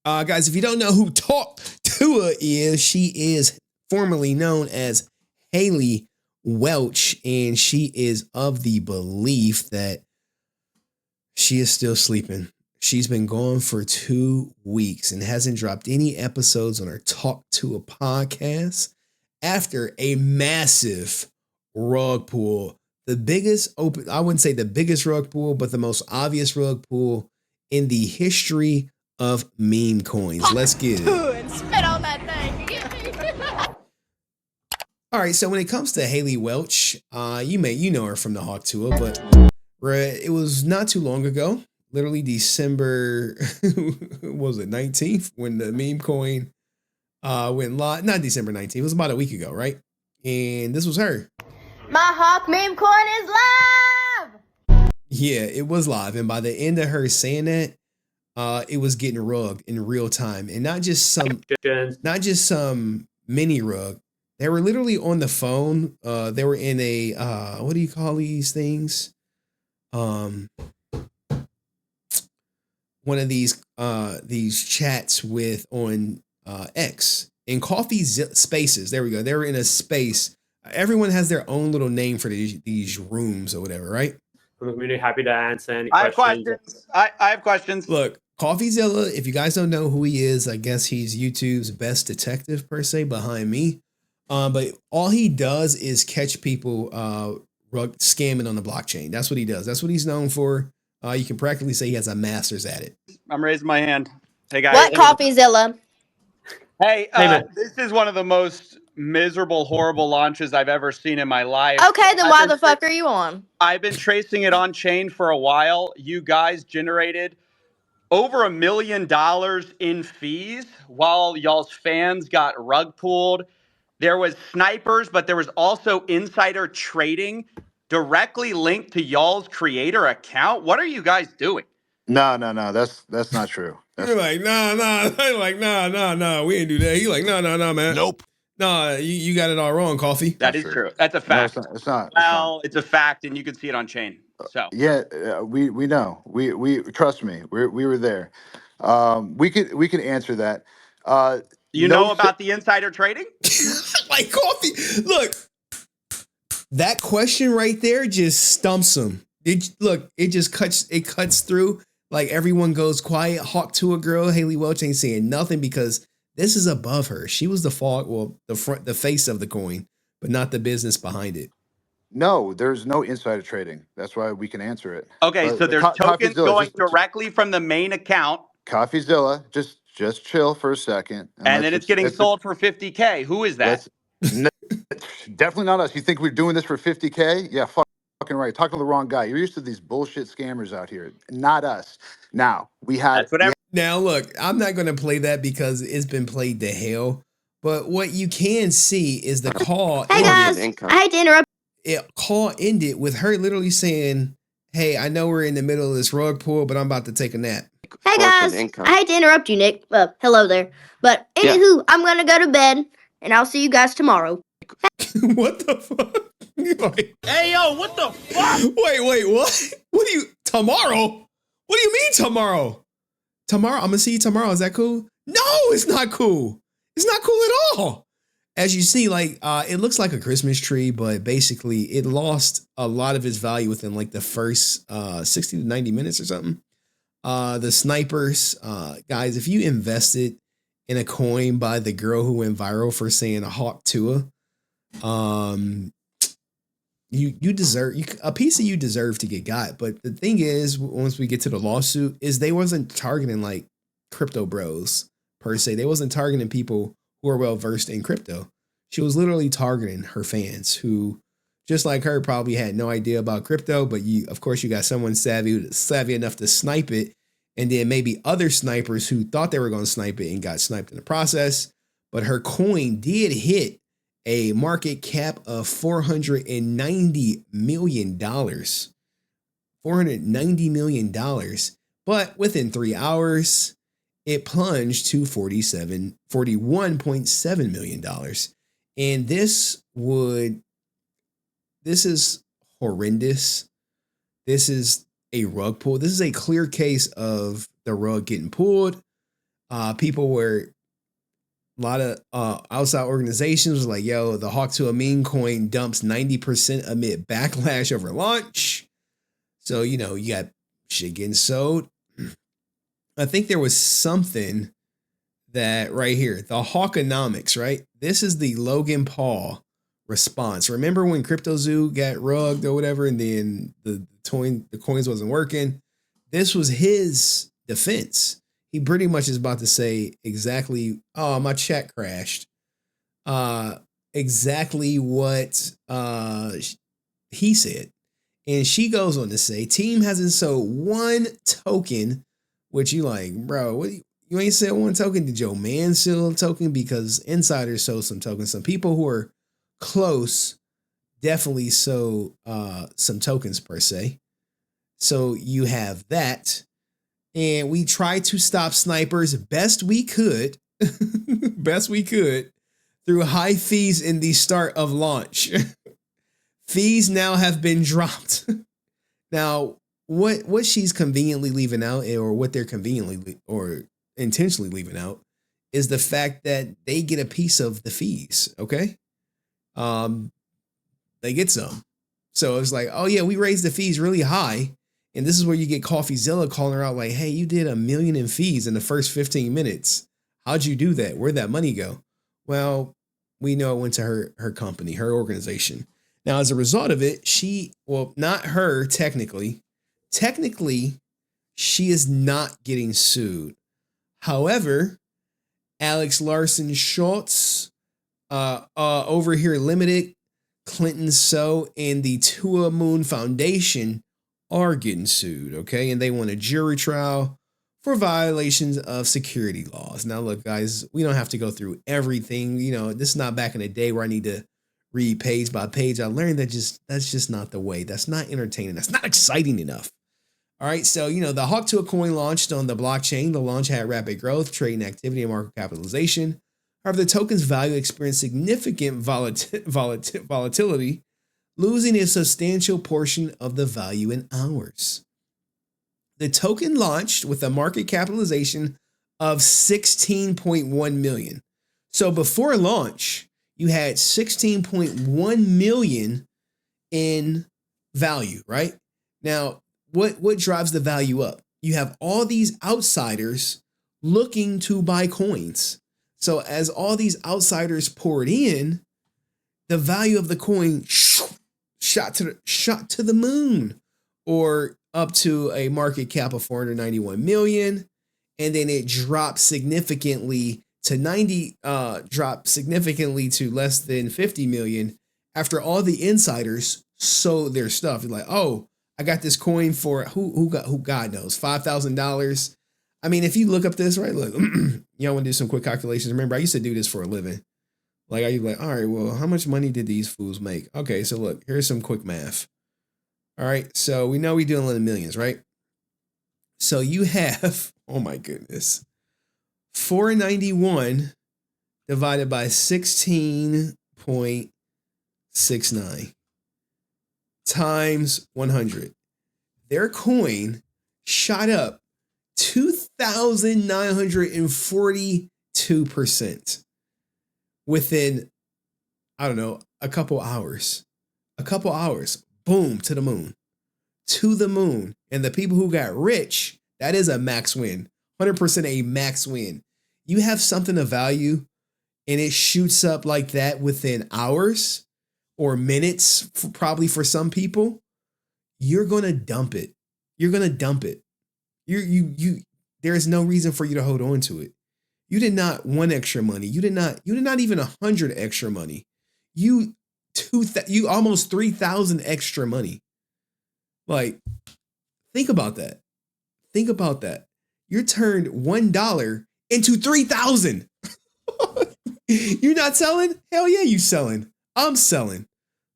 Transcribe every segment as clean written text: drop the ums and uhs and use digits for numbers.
Guys, if you don't know who Tuah is, she is formerly known as Hailey Welch, and she is of the belief that she is still sleeping. She's been gone for 2 weeks and hasn't dropped any episodes on her Talk to a podcast after a massive rug pull. The biggest I wouldn't say the biggest rug pull, but the most obvious rug pull in the history of meme coins. Let's get it. And spit on that thing. All right, so when it comes to Hailey Welch, you know her from the Hawk Tuah, but it was not too long ago, literally December, what was it, 19th, when the meme coin went live. Not December 19th, it was about a week ago, right? And this was her. My Hawk meme coin is live. Yeah, it was live, and by the end of her saying that, it was getting rugged in real time, and not just some mini rug. They were literally on the phone. They were in a what do you call these things? One of these chats with on X in coffee spaces. There we go. They were in a space. Everyone has their own little name for these rooms or whatever, right? I'm really happy to answer any questions. I have questions. Look, Coffeezilla, if you guys don't know who he is, I guess he's YouTube's best detective per se behind me. But all he does is catch people scamming on the blockchain. That's what he does. That's what he's known for. You can practically say he has a master's at it. I'm raising my hand. Hey guys. What Coffeezilla? Hey, this is one of the most miserable, horrible launches I've ever seen in my life. Okay, then why the fuck are you on? I've been tracing it on chain for a while. You guys generated over $1 million in fees while y'all's fans got rug pulled. There was snipers, but there was also insider trading directly linked to y'all's creator account. What are you guys doing? No. That's not true. You're like, nah. Like, nah. We ain't do that. He's like, no, man. Nope. Nah, you got it all wrong, Coffee. That is true. That's a fact. No, it's not. Well, it's a fact, and you can see it on chain. So yeah, we know. We trust me. We were there. We could answer that. You know about the insider trading? Like Coffee. Look, that question right there just stumps him. It just cuts through. Like everyone goes quiet. Hawk to a girl. Hailey Welch ain't saying nothing because this is above her. She was the the face of the coin, but not the business behind it. No, there's no insider trading. That's why we can answer it. Okay, so there's tokens going directly from the main account. Coffeezilla, just chill for a second. And then it's getting sold for $50K. Who is that? Definitely not us. You think we're doing this for $50K? Yeah, fucking right. Talking to the wrong guy. You're used to these bullshit scammers out here. Not us. Now, we had... Now, look, I'm not going to play that because it's been played to hell. But what you can see is the call... Hey, guys. I hate to interrupt. Call ended with her literally saying, hey, I know we're in the middle of this rug pull, but I'm about to take a nap. Hey, guys. I hate to interrupt you, Nick. Hello there. But anywho, I'm going to go to bed, and I'll see you guys tomorrow. What the fuck? Like, hey, yo, what the fuck? Wait, what? What do you... Tomorrow? What do you mean tomorrow? Tomorrow? I'm going to see you tomorrow. Is that cool? No, it's not cool. It's not cool at all. As you see, like, it looks like a Christmas tree, but basically it lost a lot of its value within like the first 60 to 90 minutes or something. The snipers, guys, if you invested in a coin by the girl who went viral for saying a Hawk Tuah, you deserve a piece of you deserve to get got. But the thing is, once we get to the lawsuit, is they wasn't targeting like crypto bros per se. They wasn't targeting people who are well versed in crypto. She was literally targeting her fans who, just like her, probably had no idea about crypto. But of course, you got someone savvy enough to snipe it, and then maybe other snipers who thought they were going to snipe it and got sniped in the process. But her coin did hit a market cap of $490 million. $490 million. But within 3 hours, it plunged to $41.7 million. And this is horrendous. This is a rug pull. This is a clear case of the rug getting pulled. People were a lot of outside organizations was like, yo, the Hawk to a meme coin dumps 90% amid backlash over launch. So, you know, you got shit getting sold. I think there was something that right here, the Hawkonomics, right? This is the Logan Paul response. Remember when CryptoZoo got rugged or whatever, and then the coins wasn't working? This was his defense. He pretty much is about to say exactly, oh, my chat crashed. Exactly what he said. And she goes on to say, team hasn't sold one token, which you like, bro, what you ain't sell one token? Did your man sell a token? Because insiders sold some tokens. Some people who are close definitely sold some tokens per se. So you have that. And we tried to stop snipers best we could, through high fees in the start of launch. Fees now have been dropped. Now, what she's conveniently leaving out, or what they're conveniently or intentionally leaving out, is the fact that they get a piece of the fees. Okay, they get some. So it's like, oh yeah, we raised the fees really high. And this is where you get Coffeezilla calling her out like, hey, you did $1 million in fees in the first 15 minutes. How'd you do that? Where'd that money go? Well, we know it went to her company, her organization. Now, as a result of it, not her technically. Technically, she is not getting sued. However, Alex Larson Schultz, Over Here Limited, Clinton So, and the Tuah Moon Foundation are getting sued, okay? And they want a jury trial for violations of security laws. Now, look, guys, we don't have to go through everything. You know, this is not back in the day where I need to read page by page. I learned that that's just not the way. That's not entertaining. That's not exciting enough. All right, so, you know, the Hawk to a coin launched on the blockchain. The launch had rapid growth, trading activity, and market capitalization. However, the token's value experienced significant volatility, losing a substantial portion of the value in hours. The token launched with a market capitalization of 16.1 million. So before launch, you had 16.1 million in value, right? Now, what drives the value up? You have all these outsiders looking to buy coins. So as all these outsiders poured in, the value of the coin shot to the moon, or up to a market cap of 491 million, and then it dropped significantly to less than 50 million after all the insiders sold their stuff. You're like, oh, I got this coin for who God knows, $5,000. I mean, if you look up this, right, look, y'all want to do some quick calculations. Remember, I used to do this for a living. Like, are you like, all right, well, how much money did these fools make? Okay, so look, here's some quick math. All right, so we know we're dealing in the millions, right? So you have, oh my goodness, 491 divided by 16.69 times 100. Their coin shot up 2,942% within, I don't know, a couple hours. Boom, to the moon. And the people who got rich, that is a max win. 100% a max win. You have something of value and it shoots up like that within hours or minutes, probably for some people, you're going to dump it. There is no reason for you to hold on to it. You did not want extra money. You did not even 100 extra money. You almost 3,000 extra money. Like, think about that. You turned $1 into 3,000. You're not selling? Hell yeah, you selling. I'm selling.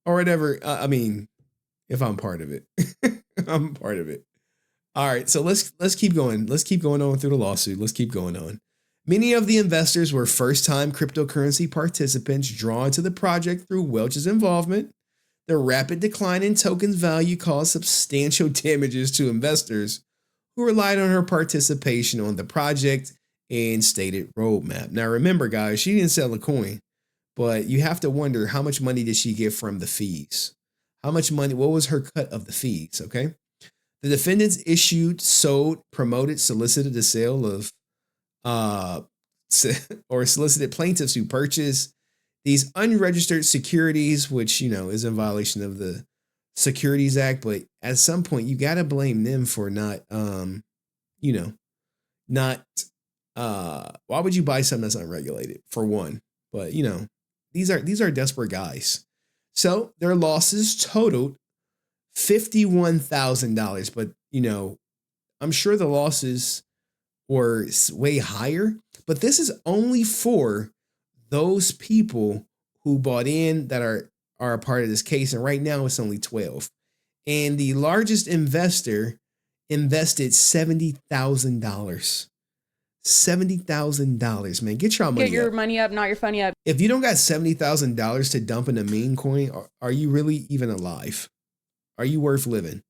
Or whatever. I mean, if I'm part of it. I'm part of it. All right, so let's keep going. Let's keep going on through the lawsuit. Let's keep going on. Many of the investors were first-time cryptocurrency participants drawn to the project through Welch's involvement. The rapid decline in tokens value caused substantial damages to investors who relied on her participation on the project and stated roadmap. Now, remember, guys, she didn't sell a coin, but you have to wonder how much money did she get from the fees? How much money? What was her cut of the fees? Okay. The defendants issued, sold, promoted, solicited the sale of, or solicited plaintiffs who purchased these unregistered securities, which, is in violation of the Securities Act. But at some point, you got to blame them for not, not, why would you buy something that's unregulated, for one? But, these are desperate guys. So their losses totaled $51,000. But, I'm sure the losses were way higher. But this is only for those people who bought in that are a part of this case. And right now it's only 12. And the largest investor invested $70,000. $70,000, man. Get your money up. Get your money up, not your funny up. If you don't got $70,000 to dump in a meme coin, are you really even alive? Are you worth living?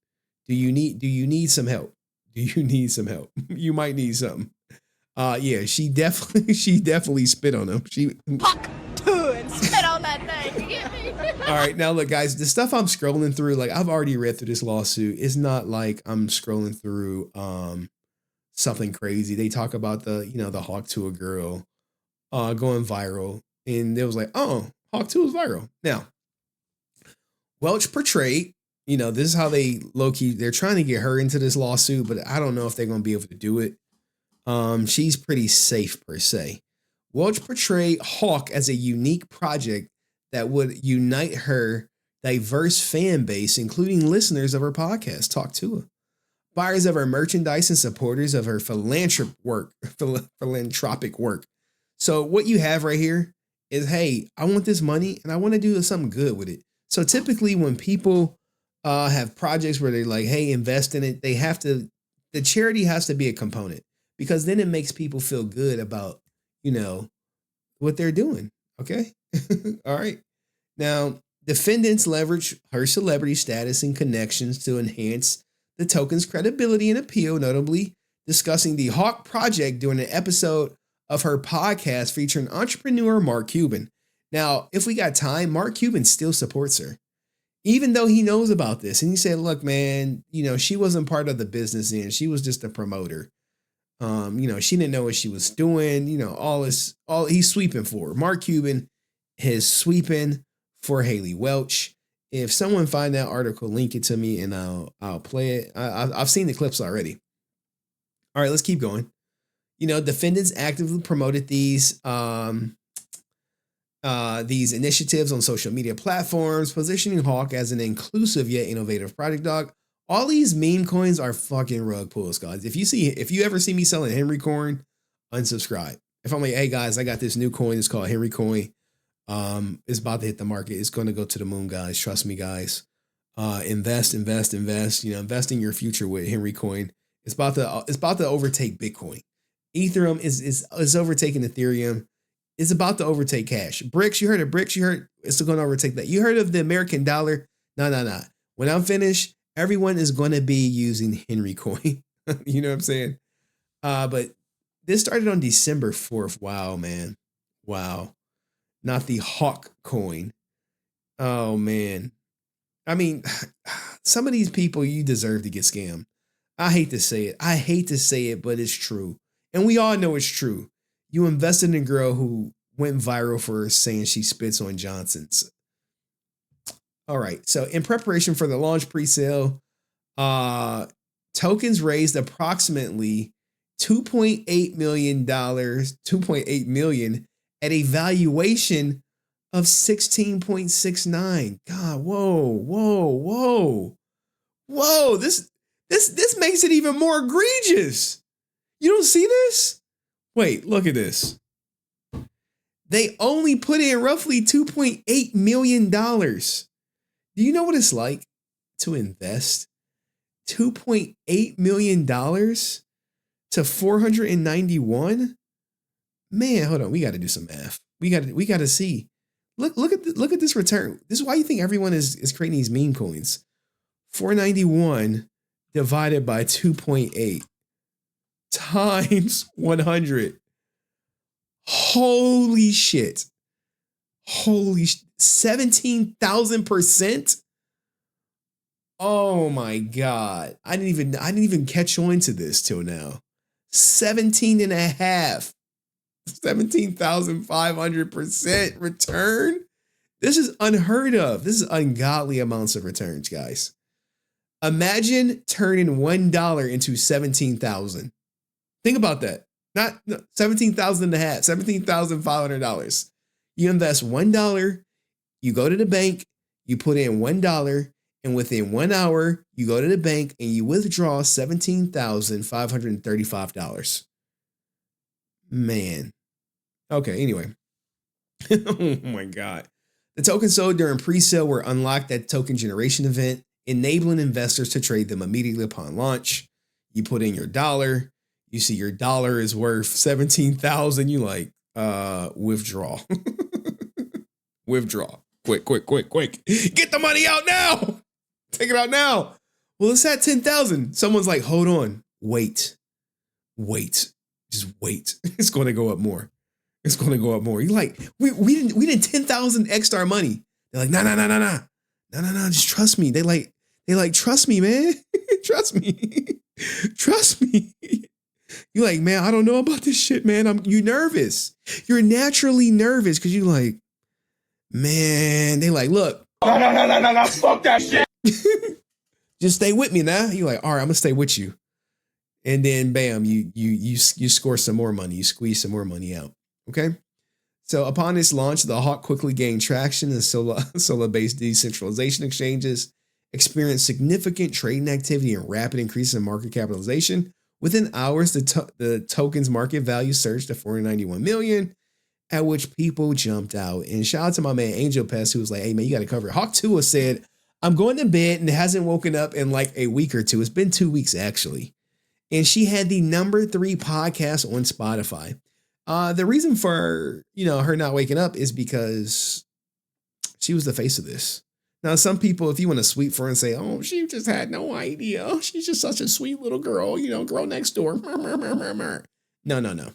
Do you need some help? Do you need some help? You might need something. Yeah, she definitely spit on him. She Puck to and spit on that thing. You get me? All right, now look, guys, the stuff I'm scrolling through, like I've already read through this lawsuit. It's not like I'm scrolling through something crazy. They talk about the Hawk Tuah girl going viral, and it was like, oh, Hawk Tuah is viral. Now, Welch portrayed, this is how they low-key, they're trying to get her into this lawsuit, but I don't know if they're going to be able to do it. She's pretty safe per se. Welch portrayed Hawk as a unique project that would unite her diverse fan base, including listeners of her podcast, Talk Tuah, buyers of her merchandise, and supporters of her philanthropic work. So what you have right here is, hey, I want this money and I want to do something good with it. So typically when people have projects where they're like, hey, invest in it, the charity has to be a component, because then it makes people feel good about, what they're doing. Okay. All right. Now, defendants leverage her celebrity status and connections to enhance the token's credibility and appeal, notably discussing the Hawk project during an episode of her podcast featuring entrepreneur Mark Cuban. Now, if we got time, Mark Cuban still supports her, even though he knows about this. And he said, look, man, she wasn't part of the business end. She was just a promoter. She didn't know what she was doing. He's sweeping for her. Mark Cuban is sweeping for Hailey Welch. If someone find that article, link it to me and I'll play it. I've seen the clips already. All right, let's keep going. Defendants actively promoted these initiatives on social media platforms, positioning Hawk as an inclusive yet innovative product dog. All these meme coins are fucking rug pulls, guys. If you ever see me selling Henry coin, unsubscribe. If I'm like, hey guys, I got this new coin, it's called Henry coin. It's about to hit the market. It's going to go to the moon, guys. Trust me, guys. Invest. Investing your future with Henry coin. It's about to overtake Bitcoin. Ethereum is overtaking Ethereum. It's about to overtake cash. BRICS, you heard of BRICS? You heard it's going to overtake that. You heard of the American dollar? No. When I'm finished, everyone is going to be using Henry coin. You know what I'm saying? But this started on December 4th. Wow, man. Wow. Not the Hawk coin. Oh, man. I mean, some of these people, you deserve to get scammed. I hate to say it, but it's true. And we all know it's true. You invested in a girl who went viral for saying she spits on Johnson's. All right. So in preparation for the launch pre-sale, tokens raised approximately $2.8 million at a valuation of 16.69. God, whoa. This makes it even more egregious. You don't see this? Wait, look at this. They only put in roughly $2.8 million. Do you know what it's like to invest $2.8 million to 491? Man, hold on. We got to do some math. We got to see. Look at this return. This is why you think everyone is creating these meme coins. 491 divided by 2.8 times 100. Holy shit. 17,000%. Oh my God. I didn't even catch on to this till now. 17,500% return. This is unheard of. This is ungodly amounts of returns, guys. Imagine turning $1 into 17,000. Think about that. Not 17,000 and a half, $17,500. You invest $1, you go to the bank, you put in $1, and within 1 hour, you go to the bank and you withdraw $17,535. Man. Okay, anyway. Oh my God. The tokens sold during pre-sale were unlocked at token generation event, enabling investors to trade them immediately upon launch. You put in your dollar, you see your dollar is worth 17,000. You like, withdraw. Withdraw. Quick. Get the money out now. Take it out now. Well, it's at 10,000. Someone's like, hold on. Wait. Just wait. It's going to go up more. You're like, we didn't 10,000 extra our money. They're like, no. Just trust me. They like, trust me, man. Trust me. You're like, man, I don't know about this shit, man. You nervous. You're naturally nervous because you like, man, they like, look. No, fuck that shit. Just stay with me now. You're like, all right, I'm gonna stay with you. And then bam, you score some more money. You squeeze some more money out. Okay. So upon its launch, the Hawk quickly gained traction and Solana-based decentralization exchanges experienced significant trading activity and rapid increases in market capitalization. Within hours, the token's market value surged to $491 million, at which people jumped out. And shout out to my man Angel Pest, who was like, hey man, you got to cover it. Hawk Tuah said, I'm going to bed and hasn't woken up in like a week or two. It's been 2 weeks actually. And she had the #3 podcast on Spotify. The reason for, her not waking up is because she was the face of this. Now, some people, if you want to sweep for her and say, oh, she just had no idea. Oh, she's just such a sweet little girl, girl next door. No.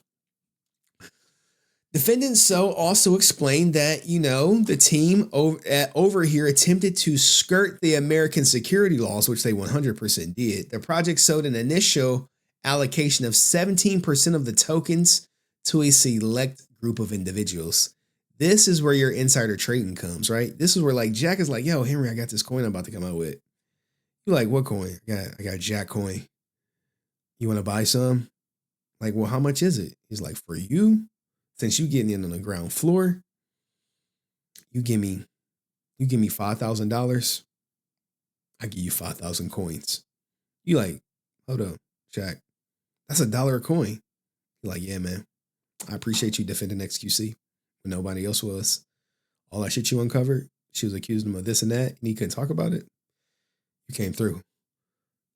Defendant So also explained that, the team over here attempted to skirt the American security laws, which they 100% did. The project sold an initial allocation of 17% of the tokens to a select group of individuals. This is where your insider trading comes, right? This is where like Jack is like, yo, Henry, I got this coin I'm about to come out with. You're like, what coin? I got Jack coin. You want to buy some? Like, well, how much is it? He's like, for you, since you getting in on the ground floor, you give me $5,000. I give you 5,000 coins. You like, hold up, Jack. That's $1 a coin. You're like, yeah, man. I appreciate you defending XQC when nobody else was. All that shit you uncovered, she was accusing him of this and that, and he couldn't talk about it. You came through.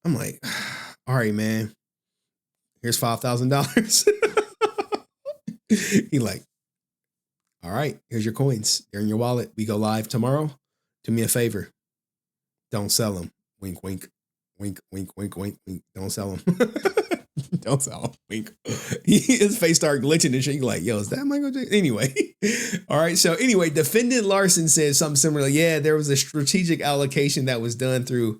I'm like, all right, man. Here's $5,000. He like, all right, here's your coins. They're in your wallet. We go live tomorrow. Do me a favor. Don't sell them. Wink, wink. Wink, wink, wink, wink, wink. Don't sell them. Don't sell them. Wink. His face started glitching and shit. You're like, yo, is that Michael J? Anyway. All right. So anyway, Defendant Larson said something similar. Yeah, there was a strategic allocation that was done through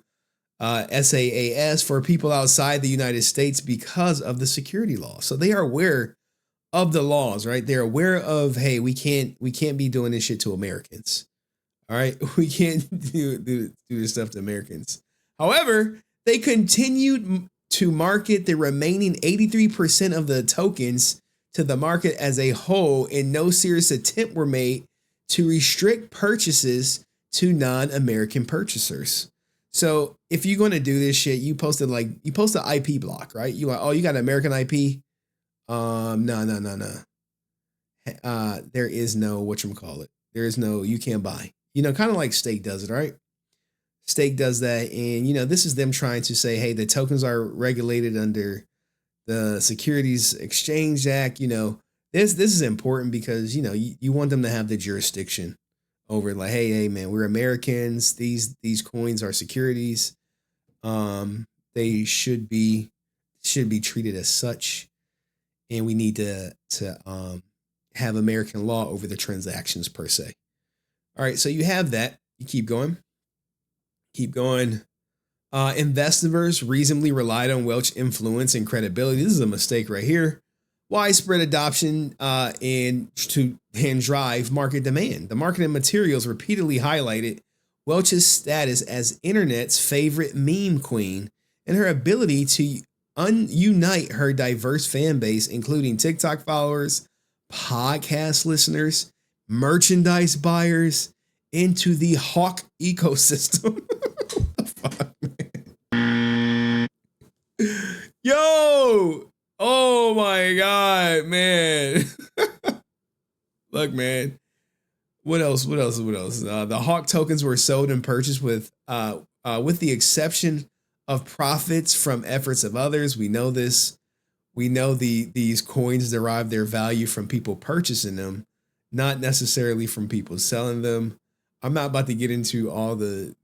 SAAS for people outside the United States because of the security law. So they are aware of the laws, right? They're aware of, hey, we can't be doing this shit to Americans. All right. We can't do this stuff to Americans. However, they continued to market the remaining 83% of the tokens to the market as a whole, and no serious attempt were made to restrict purchases to non-American purchasers. So if you're going to do this shit, you post an IP block, right? You like, oh, you got an American IP? No. There is no, whatchamacallit. There is no, you can't buy. Kind of like Stake does it, right? Stake does that. And, this is them trying to say, hey, the tokens are regulated under the Securities Exchange Act. This is important because, you want them to have the jurisdiction over like, hey, man, we're Americans. These coins are securities. They should be treated as such. And we need to have American law over the transactions per se. All right, so you have that. You keep going. Keep going. Investors reasonably relied on Welch influence and credibility. This is a mistake right here. Widespread adoption and drive market demand. The marketing materials repeatedly highlighted Welch's status as internet's favorite meme queen and her ability to unite her diverse fan base, including TikTok followers, podcast listeners, merchandise buyers, into the Hawk ecosystem. What the fuck, man? Yo! Oh my God, man. Look, man. What else? The Hawk tokens were sold and purchased with the exception of profits from efforts of others. We know this. We know these coins derive their value from people purchasing them, not necessarily from people selling them. I'm not about to get into all the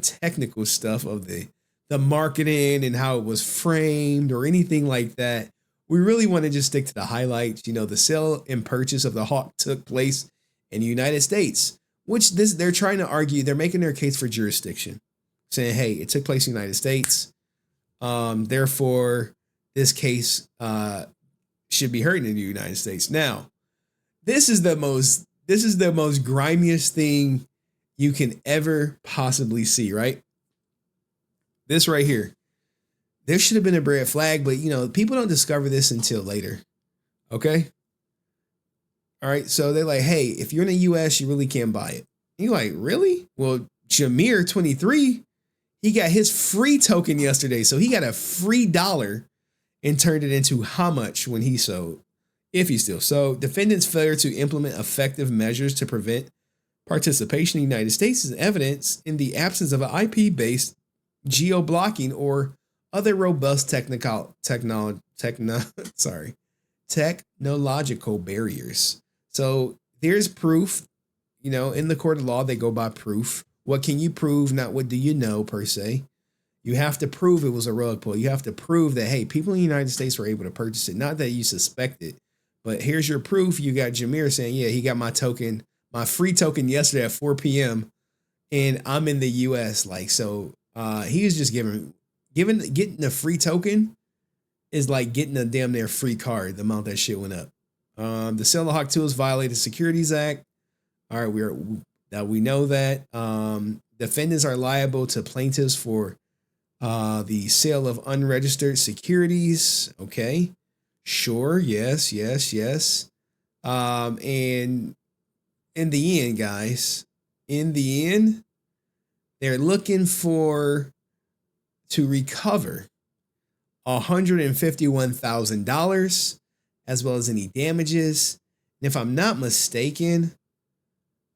technical stuff of the marketing and how it was framed or anything like that. We really want to just stick to the highlights. The sale and purchase of the Hawk took place in the United States, which they're trying to argue. They're making their case for jurisdiction, saying, hey, it took place in the United States. Therefore, this case should be heard in the United States. Now, this is the most grimiest thing you can ever possibly see, right? This right here. There should have been a red flag, but people don't discover this until later. Okay? All right, so they're like, hey, if you're in the US, you really can't buy it. And you're like, really? Well, Jameer 23, he got his free token yesterday. So he got a free dollar and turned it into how much when he sold, if he still sold. Defendants' failure to implement effective measures to prevent participation in the United States is evidence in the absence of an IP-based geo-blocking or other robust technological barriers. So there's proof, in the court of law, they go by proof. What can you prove? Not what do you know per se. You have to prove it was a rug pull. You have to prove that, hey, people in the United States were able to purchase it. Not that you suspect it, but here's your proof. You got Jameer saying, yeah, he got my token, my free token yesterday at 4 p.m. and I'm in the US. He was just getting a free token is like getting a damn near free card. The amount that shit went up. The sale of Hawk tools violated the Securities Act. All right, we know that. Defendants are liable to plaintiffs for the sale of unregistered securities. Okay, sure, yes. And in the end, guys, they're looking to recover $151,000 as well as any damages. And if I'm not mistaken,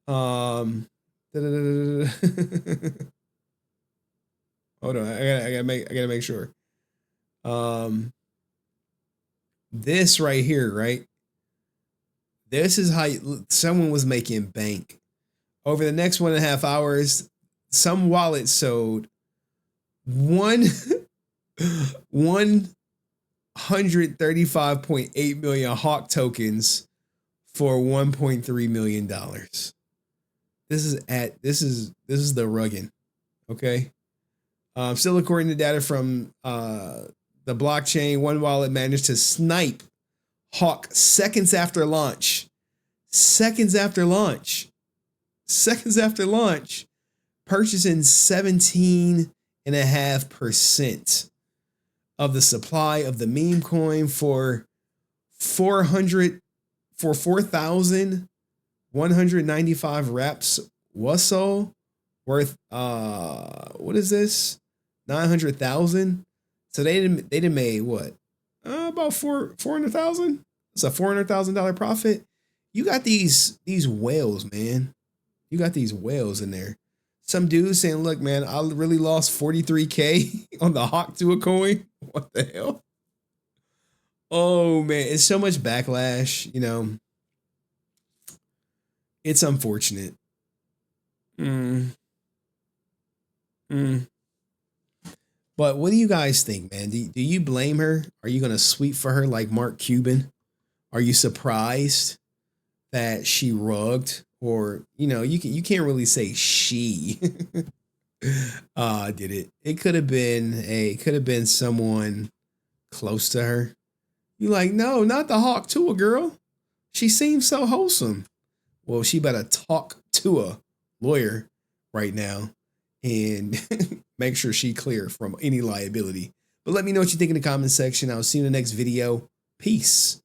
hold on, I gotta make sure. This right here, right? This is how someone was making bank. Over the next 1.5 hours, some wallet sold 135.8 million Hawk tokens for $1.3 million. This is the rugging. Okay. Still according to data from the blockchain, one wallet managed to snipe Hawk seconds after launch, purchasing 17.5% of the supply of the meme coin for 4,195 reps was sold, worth what is this? 900,000. So they didn't made what? About 400,000. It's a $400,000 profit. You got these whales, man. You got these whales in there. Some dude saying, look, man, I really lost 43K on the Hawk Tuah coin. What the hell? Oh, man. It's so much backlash, It's unfortunate. But what do you guys think, man? Do you blame her? Are you going to sweep for her like Mark Cuban? Are you surprised that she rugged? Or, you can't really say she did it. It could have been someone close to her. You like, no, not the Hawk Tuah girl. She seems so wholesome. Well, she better talk to a lawyer right now and make sure she clear from any liability. But let me know what you think in the comment section. I'll see you in the next video. Peace.